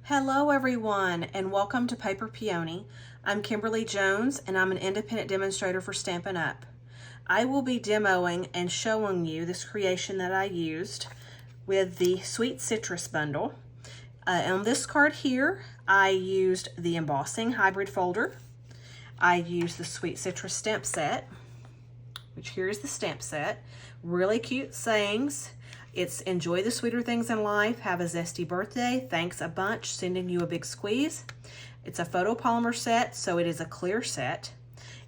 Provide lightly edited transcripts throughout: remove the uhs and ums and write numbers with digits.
Hello everyone and welcome to Paper Peony. I'm Kimberly Jones and I'm an independent demonstrator for Stampin' Up. I will be demoing and showing you this creation that I used with the Sweet Citrus bundle. On this card here, I used the embossing hybrid folder. I used the Sweet Citrus stamp set, which here is the stamp set. Really cute sayings. It's enjoy the sweeter things in life, have a zesty birthday, thanks a bunch, sending you a big squeeze. It's a photopolymer set, so it is a clear set.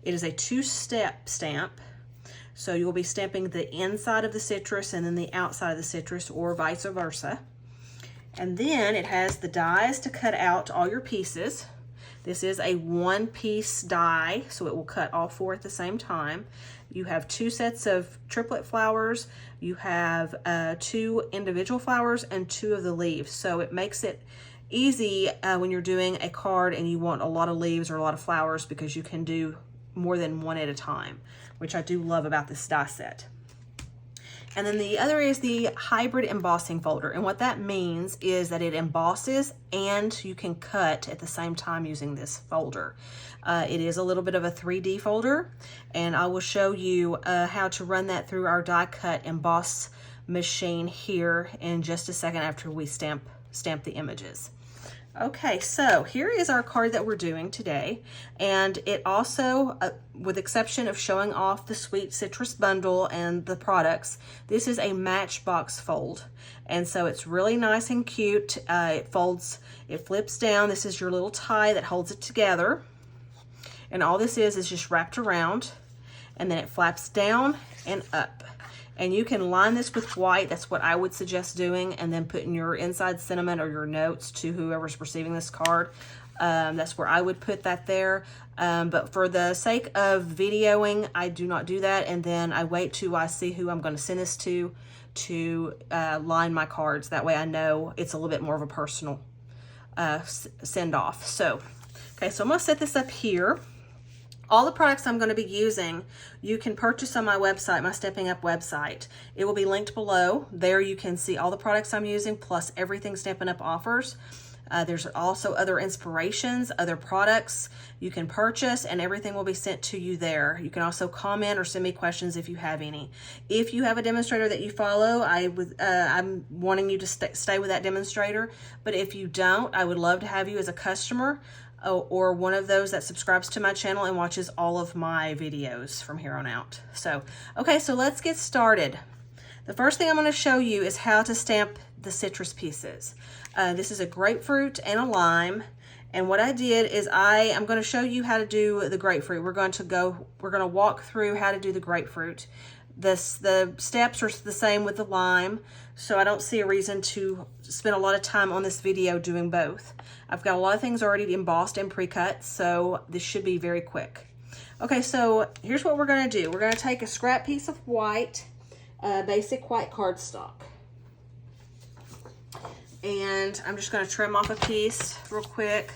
It is a two-step stamp, so you'll be stamping the inside of the citrus and then the outside of the citrus, or vice versa. And then it has the dies to cut out all your pieces. This is a one-piece die, so it will cut all four at the same time. You have two sets of triplet flowers. You have two individual flowers and two of the leaves. So it makes it easy when you're doing a card and you want a lot of leaves or a lot of flowers, because you can do more than one at a time, which I do love about this die set. And then the other is the hybrid embossing folder. And what that means is that it embosses and you can cut at the same time using this folder. It is a little bit of a 3D folder, and I will show you how to run that through our die cut emboss machine here in just a second after we stamp the images. Okay, so here is our card that we're doing today, and it also, with exception of showing off the Sweet Citrus bundle and the products, this is a matchbox fold, and so it's really nice and cute. It folds, it flips down. This is your little tie that holds it together, and all this is just wrapped around, and then it flaps down and up. And you can line this with white. That's what I would suggest doing, and then putting your inside sentiment or your notes to whoever's receiving this card. That's where I would put that there. But for the sake of videoing, I do not do that, and then I wait till I see who I'm going to send this to line my cards. That way I know it's a little bit more of a personal send off. So, okay, so I'm going to set this up here. All the products I'm going to be using, you can purchase on my website, my Stampin' Up website. It will be linked below. There you can see all the products I'm using, plus everything Stampin' Up offers. There's also other inspirations, other products you can purchase, and everything will be sent to you there. You can also comment or send me questions if you have any. If you have a demonstrator that you follow, I'm wanting you to stay with that demonstrator. But if you don't, I would love to have you as a customer, or one of those that subscribes to my channel and watches all of my videos from here on out. So, okay, so let's get started. The first thing I'm going to show you is how to stamp the citrus pieces. This is a grapefruit and a lime, and what I did is I am going to show you how to do the grapefruit. We're going to walk through how to do the grapefruit. The steps are the same with the lime, so I don't see a reason to spend a lot of time on this video doing both. I've got a lot of things already embossed and pre-cut, so this should be very quick. Okay, so here's what we're going to do. We're going to take a scrap piece of white, basic white cardstock, and I'm just going to trim off a piece real quick.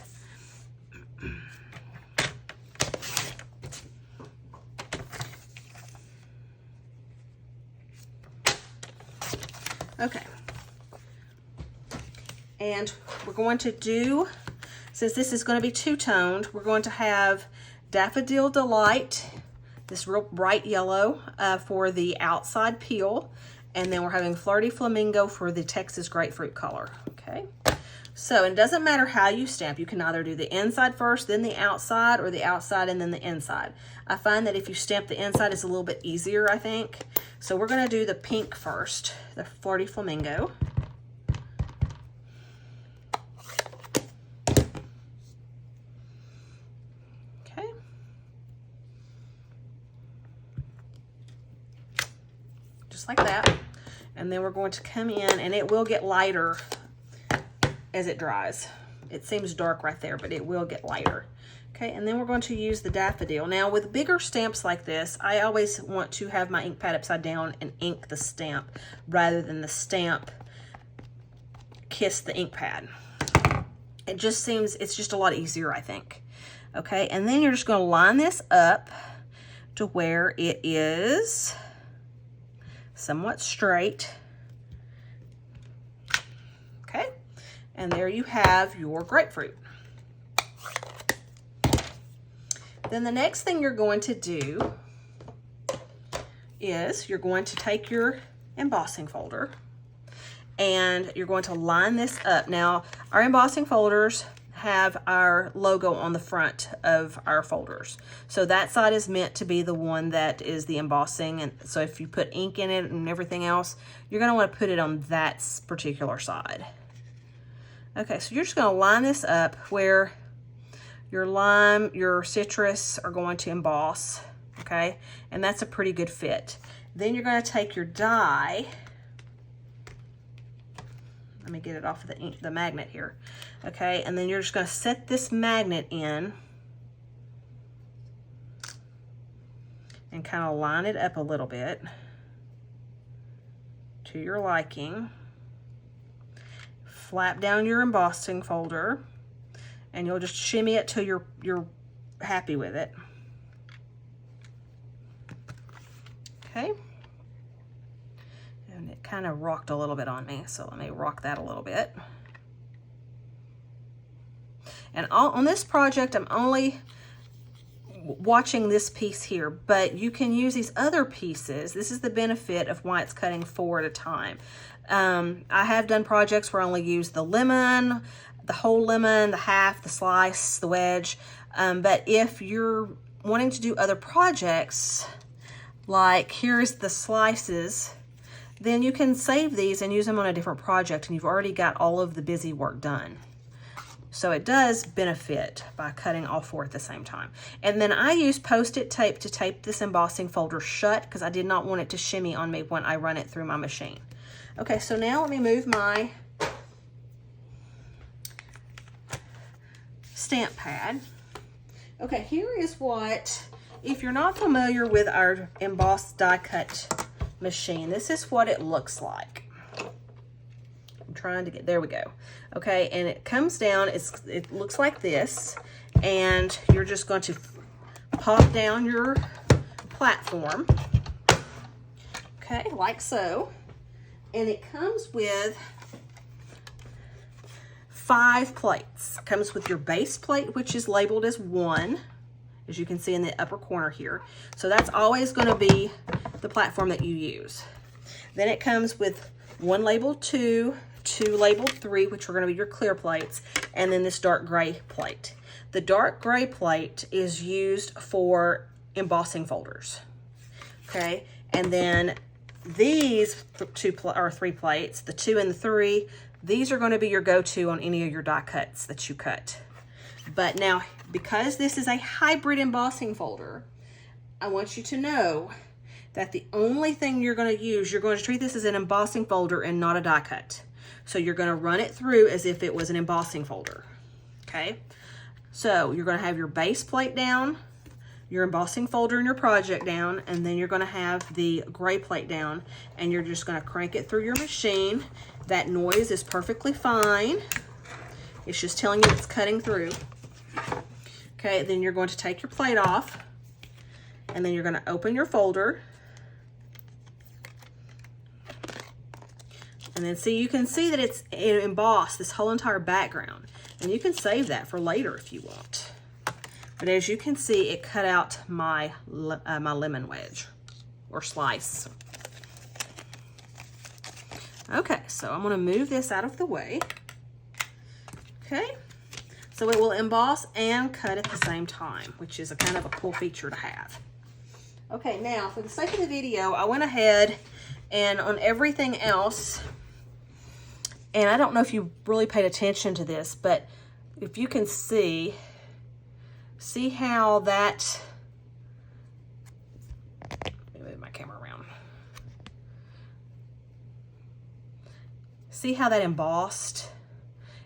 Okay, and we're going to do, since this is going to be two-toned, we're going to have Daffodil Delight, this real bright yellow for the outside peel, and then we're having Flirty Flamingo for the Texas grapefruit color. Okay, so it doesn't matter how you stamp. You can either do the inside first, then the outside, or the outside and then the inside. I find that if you stamp the inside, it's a little bit easier, I think. So we're going to do the pink first, the Flirty Flamingo. Okay. Just like that. And then we're going to come in, and it will get lighter as it dries. It seems dark right there, but it will get lighter. Okay, and then we're going to use the daffodil. Now, with bigger stamps like this, I always want to have my ink pad upside down and ink the stamp rather than the stamp kiss the ink pad. It just seems, it's just a lot easier, I think. Okay, and then you're just going to line this up to where it is somewhat straight. Okay, And there you have your grapefruit. Then the next thing you're going to do is you're going to take your embossing folder and you're going to line this up. Now, our embossing folders have our logo on the front of our folders. So that side is meant to be the one that is the embossing. And so if you put ink in it and everything else, you're gonna wanna put it on that particular side. Okay, so you're just gonna line this up where your lime, your citrus are going to emboss, okay? And that's a pretty good fit. Then you're gonna take your die. Let me get it off of the magnet here. Okay, and then you're just gonna set this magnet in and kind of line it up a little bit to your liking. Flap down your embossing folder and you'll just shimmy it till you're happy with it. Okay. And it kind of rocked a little bit on me, so let me rock that a little bit. And on this project, I'm only watching this piece here, but you can use these other pieces. This is the benefit of why it's cutting 4 at a time. I have done projects where I only use the lemon, the whole lemon, the half, the slice, the wedge. But if you're wanting to do other projects, like here's the slices, then you can save these and use them on a different project and you've already got all of the busy work done. So it does benefit by cutting all 4 at the same time. And then I use Post-it tape to tape this embossing folder shut because I did not want it to shimmy on me when I run it through my machine. Okay, so now let me move my stamp pad. Okay, here is what, if you're not familiar with our embossed die cut machine, this is what it looks like. I'm trying to get, there we go. Okay, and it comes down, it looks like this, and you're just going to pop down your platform, okay, like so, and it comes with 5 plates. It comes with your base plate, which is labeled as 1, as you can see in the upper corner here. So that's always going to be the platform that you use. Then it comes with 1 labeled 2, 2 labeled 3, which are going to be your clear plates, and then this dark gray plate. The dark gray plate is used for embossing folders, okay? And then these 2 or 3 plates, the 2 and the 3, these are going to be your go-to on any of your die cuts that you cut. But now, because this is a hybrid embossing folder, I want you to know that the only thing you're going to use, you're going to treat this as an embossing folder and not a die cut. So you're going to run it through as if it was an embossing folder, okay? So you're going to have your base plate down, your embossing folder and your project down, and then you're going to have the gray plate down, and you're just going to crank it through your machine. That noise is perfectly fine. It's just telling you it's cutting through. Okay, then you're going to take your plate off, and then you're going to open your folder. And then see, you can see that it's embossed, this whole entire background. And you can save that for later if you want. But as you can see, it cut out my lemon wedge or slice. Okay, so I'm gonna move this out of the way. Okay, so it will emboss and cut at the same time, which is a kind of a cool feature to have. Okay, now for the sake of the video, I went ahead and on everything else, and I don't know if you really paid attention to this, but if you can see how that, let me move my camera around. See how that embossed?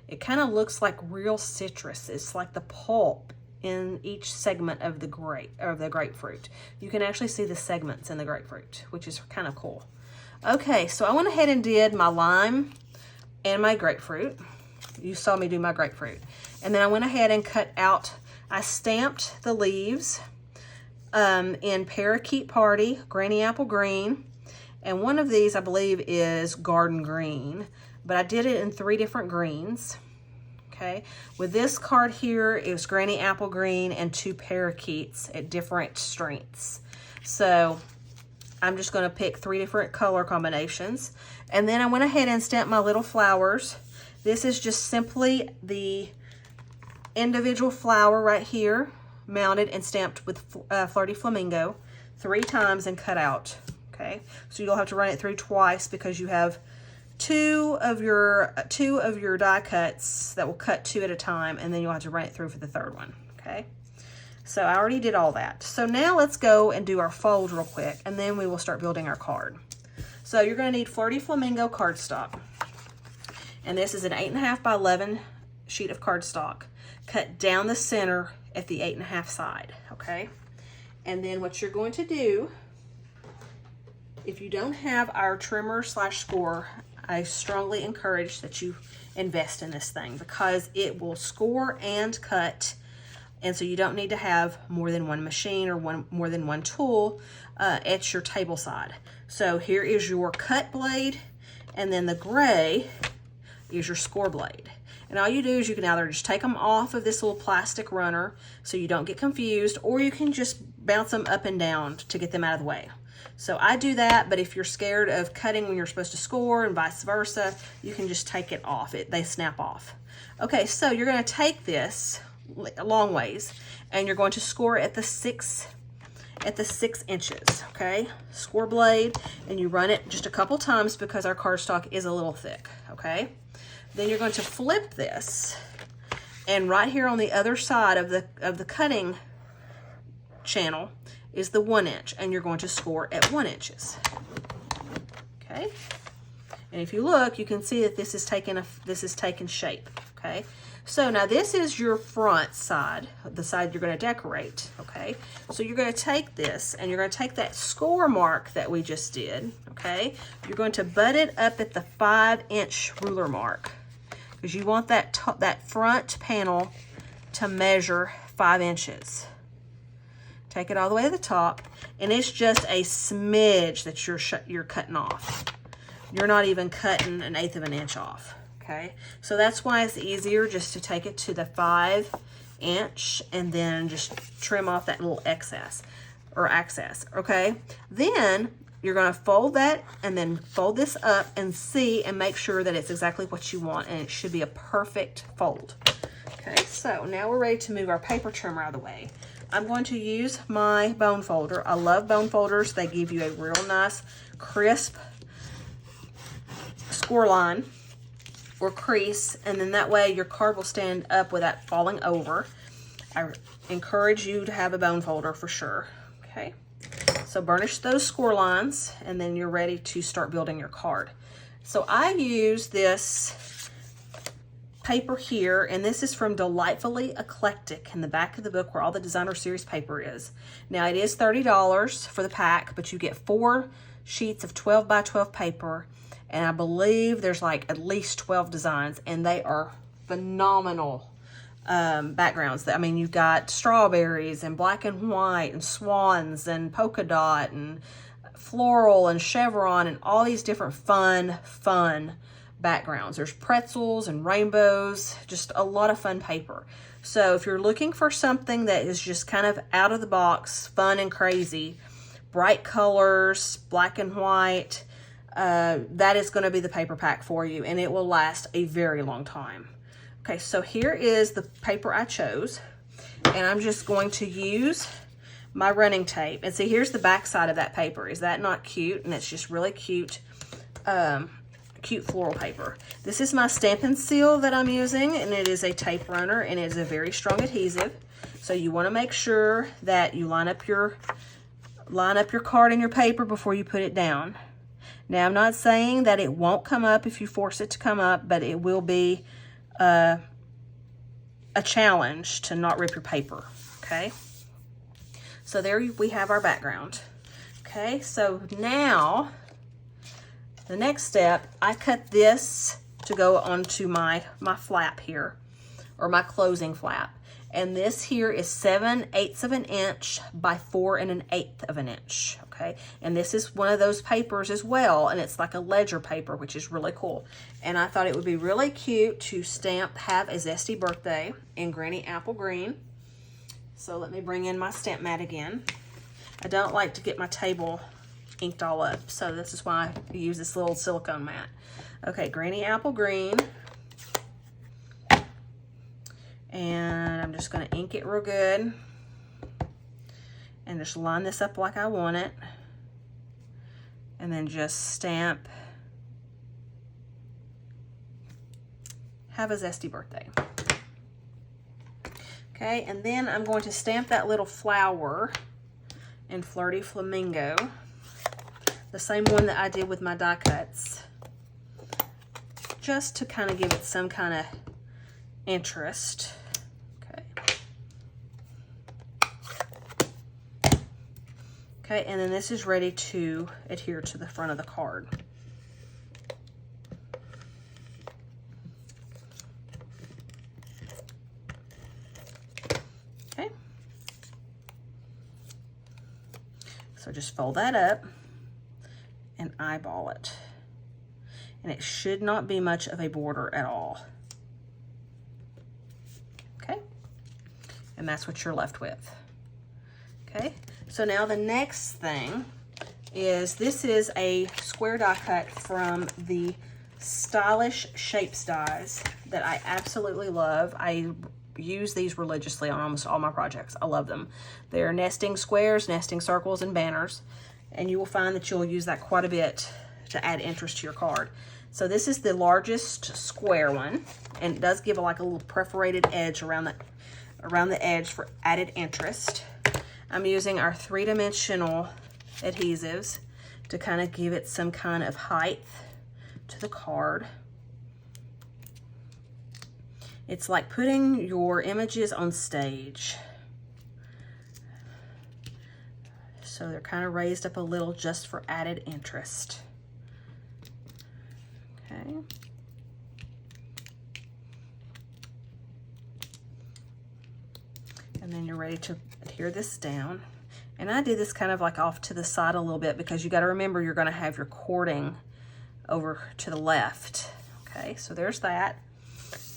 It kind of looks like real citrus. It's like the pulp in each segment of the grapefruit. You can actually see the segments in the grapefruit, which is kind of cool. Okay, so I went ahead and did my lime and my grapefruit. You saw me do my grapefruit. And then I went ahead and cut out, I stamped the leaves in Parakeet Party, Granny Apple Green, and one of these I believe is Garden Green. but I did it in 3 different greens. Okay, with this card here, it was Granny Apple Green and 2 parakeets at different strengths. So I'm just going to pick 3 different color combinations. And then I went ahead and stamped my little flowers. This is just simply the individual flower right here, mounted and stamped with Flirty Flamingo 3 times and cut out. Okay, so you'll have to run it through twice because you have two of your die cuts that will cut 2 at a time, and then you'll have to run it through for the 3rd one. Okay, so I already did all that. So now let's go and do our fold real quick, and then we will start building our card. So you're going to need Flirty Flamingo cardstock, and this is an 8.5 by 11 sheet of cardstock cut down the center at the 8.5 side. Okay, and then what you're going to do, if you don't have our trimmer / score, I strongly encourage that you invest in this thing because it will score and cut, and so you don't need to have more than one machine or more than one tool at your table side. So here is your cut blade, and then the gray is your score blade. And all you do is you can either just take them off of this little plastic runner so you don't get confused, or you can just bounce them up and down to get them out of the way. So I do that, but if you're scared of cutting when you're supposed to score and vice versa, you can just take it off. They snap off. Okay, so you're going to take this a long ways, and you're going to score at the 6 inches. Okay, score blade, and you run it just a couple times because our cardstock is a little thick. Okay, then you're going to flip this, and right here on the other side of the cutting channel is the 1 inch, and you're going to score at 1 inches. Okay, and if you look, you can see that this is taking shape. Okay, so now this is your front side, the side you're going to decorate. Okay, so you're going to take this, and you're going to take that score mark that we just did. Okay, you're going to butt it up at the 5-inch ruler mark because you want that front panel to measure 5 inches. Take it all the way to the top, and it's just a smidge that you're cutting off. You're not even cutting 1/8 of an inch off. Okay, so that's why it's easier just to take it to the 5-inch and then just trim off that little excess. Okay, then you're going to fold that and then fold this up and see and make sure that it's exactly what you want, and it should be a perfect fold. Okay, so now we're ready to move our paper trimmer out of the way. I'm going to use my bone folder. I love bone folders. They give you a real nice, crisp score line or crease, and then that way your card will stand up without falling over. I encourage you to have a bone folder for sure. Okay, so burnish those score lines, and then you're ready to start building your card. So I use this paper here, and this is from Delightfully Eclectic in the back of the book where all the designer series paper is. Now it is $30 for the pack, but you get 4 sheets of 12 by 12 paper, and I believe there's like at least 12 designs, and they are phenomenal backgrounds. I mean, you've got strawberries and black and white and swans and polka dot and floral and chevron and all these different fun backgrounds. There's pretzels and rainbows, just a lot of fun paper. So if you're looking for something that is just kind of out of the box, fun and crazy, bright colors, black and white, that is going to be the paper pack for you, and it will last a very long time. Okay, so here is the paper I chose, and I'm just going to use my running tape. And see, here's the back side of that paper. Is that not cute? And it's just really cute, cute floral paper. This is my Stampin' Seal that I'm using, and it is a tape runner, and it is a very strong adhesive. So you want to make sure that you line up your card and your paper before you put it down. Now, I'm not saying that it won't come up if you force it to come up, but it will be a challenge to not rip your paper. Okay, so there we have our background. Okay, so now the next step, I cut this to go onto my flap here, or my closing flap. And this here is 7/8 of an inch by 4 1/8 of an inch. okay? And this is one of those papers as well, and it's like a ledger paper, which is really cool. And I thought it would be really cute to stamp Have a Zesty Birthday in Granny Apple Green. So let me bring in my stamp mat again. I don't like to get my table inked all up, so this is why I use this little silicone mat. Okay, Granny Apple Green. And I'm just gonna ink it real good. And just line this up like I want it. And then just stamp Have a Zesty Birthday. Okay, and then I'm going to stamp that little flower in Flirty Flamingo, the same one that I did with my die cuts, just to kind of give it some kind of interest. Okay, and then this is ready to adhere to the front of the card. Okay. So just fold that up and eyeball it. And it should not be much of a border at all. Okay, and that's what you're left with. Okay. So now the next thing is, this is a square die cut from the Stylish Shapes dies that I absolutely love. I use these religiously on almost all my projects. I love them. They're nesting squares, nesting circles, and banners. And you will find that you'll use that quite a bit to add interest to your card. So this is the largest square one, and it does give like a little perforated edge around the edge for added interest. I'm using our 3-dimensional adhesives to kind of give it some kind of height to the card. It's like putting your images on stage. So they're kind of raised up a little just for added interest. Okay. And then you're ready to adhere this down. And I did this kind of like off to the side a little bit, because you got to remember you're going to have your cording over to the left. Okay, so there's that.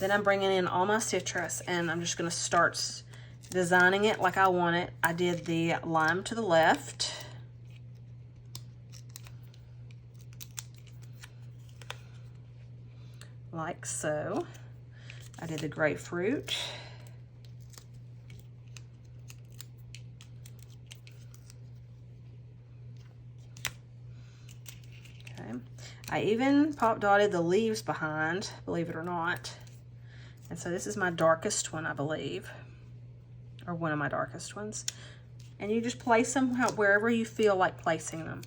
Then I'm bringing in all my citrus, and I'm just going to start designing it like I want it. I did the lime to the left. Like so. I did the grapefruit. I even pop dotted the leaves behind, believe it or not. And so this is my darkest one, I believe, or one of my darkest ones. And you just place them wherever you feel like placing them.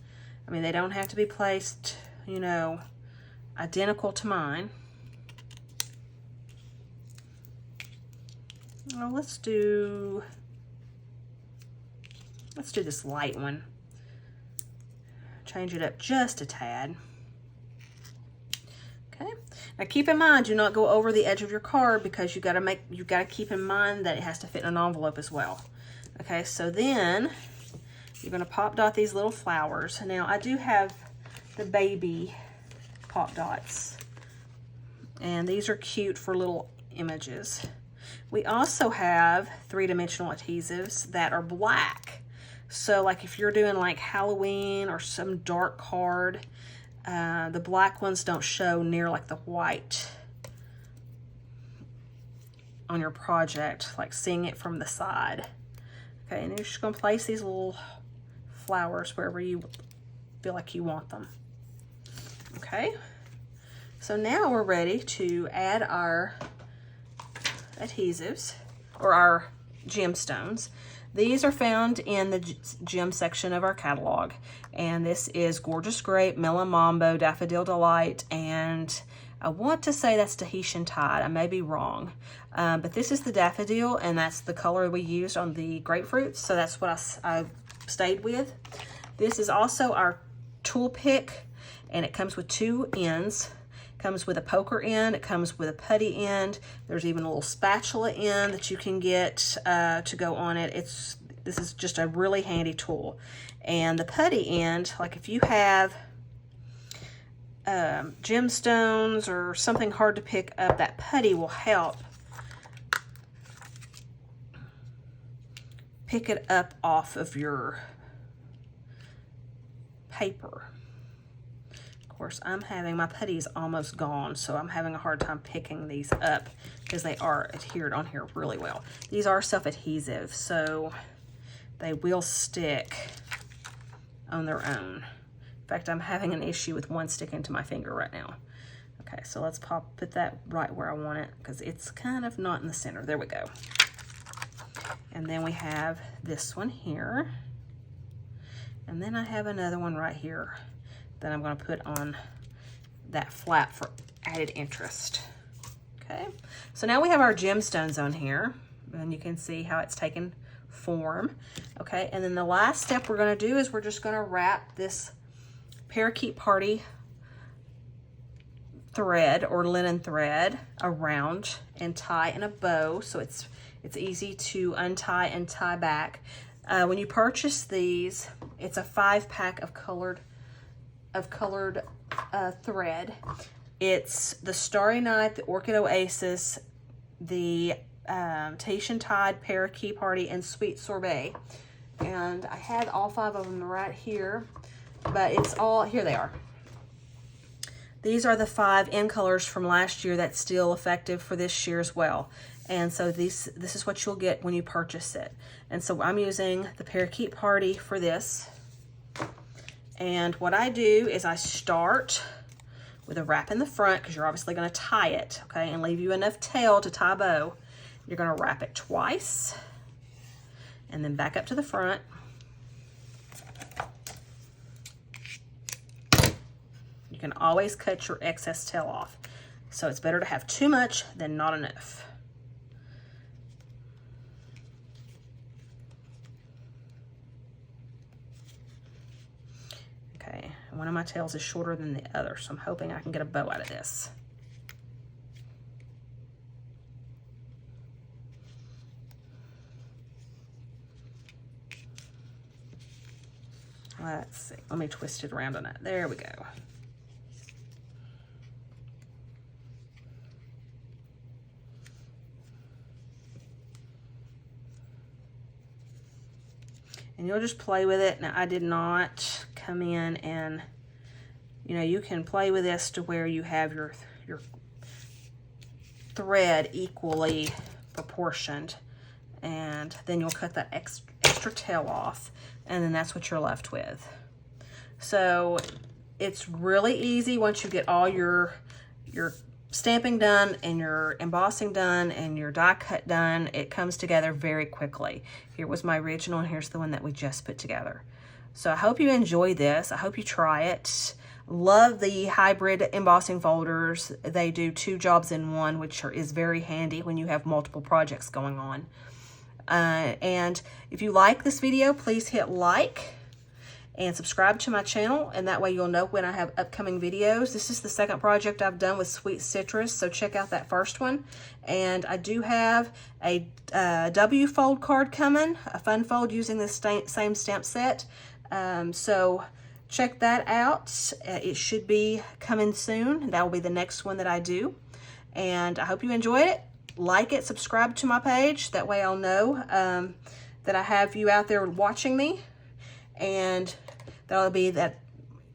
I mean, they don't have to be placed, you know, identical to mine. Well, let's do this light one. Change it up just a tad. Okay. Now keep in mind, do not go over the edge of your card, because you got to keep in mind that it has to fit in an envelope as well. Okay, so then you're going to pop dot these little flowers. Now I do have the baby pop dots, and these are cute for little images. We also have 3-dimensional adhesives that are black. So like if you're doing like Halloween or some dark card, the black ones don't show near like the white on your project, like seeing it from the side. Okay, and you're just going to place these little flowers wherever you feel like you want them. Okay, so now we're ready to add our adhesives, or our gemstones. These are found in the gem section of our catalog, and this is Gorgeous Grape, Melon Mambo, Daffodil Delight, and I want to say that's Tahitian Tide. I may be wrong, but this is the daffodil, and that's the color we used on the grapefruit, so that's what I stayed with. This is also our tool pick, and it comes with 2 ends. It comes with a poker end, it comes with a putty end. There's even a little spatula end that you can get to go on it. This is just a really handy tool. And the putty end, like if you have gemstones or something hard to pick up, that putty will help pick it up off of your paper. Of course, my putty's almost gone, so I'm having a hard time picking these up because they are adhered on here really well. These are self-adhesive, so they will stick on their own. In fact, I'm having an issue with one sticking to my finger right now. Okay, so let's put that right where I want it because it's kind of not in the center. There we go. And then we have this one here. And then I have another one right here that I'm going to put on that flap for added interest. Okay, so now we have our gemstones on here, and you can see how it's taken form. Okay, and then the last step we're going to do is we're just going to wrap this parakeet party thread or linen thread around and tie in a bow so it's easy to untie and tie back. When you purchase these, it's a 5-pack of colored thread. It's the Starry Night, the Orchid Oasis, the Tahitian Tide, Parakeet Party, and Sweet Sorbet. And I had all 5 of them right here, but it's all, here they are. These are the 5 in colors from last year that's still effective for this year as well. And so this is what you'll get when you purchase it. And so I'm using the Parakeet Party for this. And what I do is I start with a wrap in the front because you're obviously going to tie it, okay, and leave you enough tail to tie a bow. You're going to wrap it twice and then back up to the front. You can always cut your excess tail off. So it's better to have too much than not enough. Okay, one of my tails is shorter than the other, so I'm hoping I can get a bow out of this. Let's see, let me twist it around on it. There we go. And you'll just play with it. Now, I did not come in and, you know, you can play with this to where you have your thread equally proportioned. And then you'll cut that extra tail off, and then that's what you're left with. So it's really easy once you get all your stamping done and your embossing done and your die cut done. It comes together very quickly. Here was my original, and here's the one that we just put together. So I hope you enjoy this. I hope you try it. Love the hybrid embossing folders. They do 2 jobs in one, which is very handy when you have multiple projects going on. And if you like this video, please hit like and subscribe to my channel, and that way you'll know when I have upcoming videos. This is the second project I've done with Sweet Citrus, so check out that first one. And I do have a W fold card coming, a fun fold using this same stamp set. So check that out. It should be coming soon. That will be the next one that I do. And I hope you enjoyed it. Like it, subscribe to my page. That way I'll know that I have you out there watching me. And that'll be that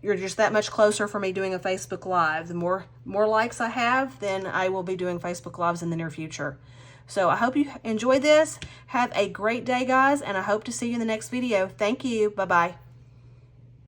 you're just that much closer for me doing a Facebook Live. The more likes I have, then I will be doing Facebook Lives in the near future. So I hope you enjoy this. Have a great day, guys, and I hope to see you in the next video. Thank you. Bye-bye.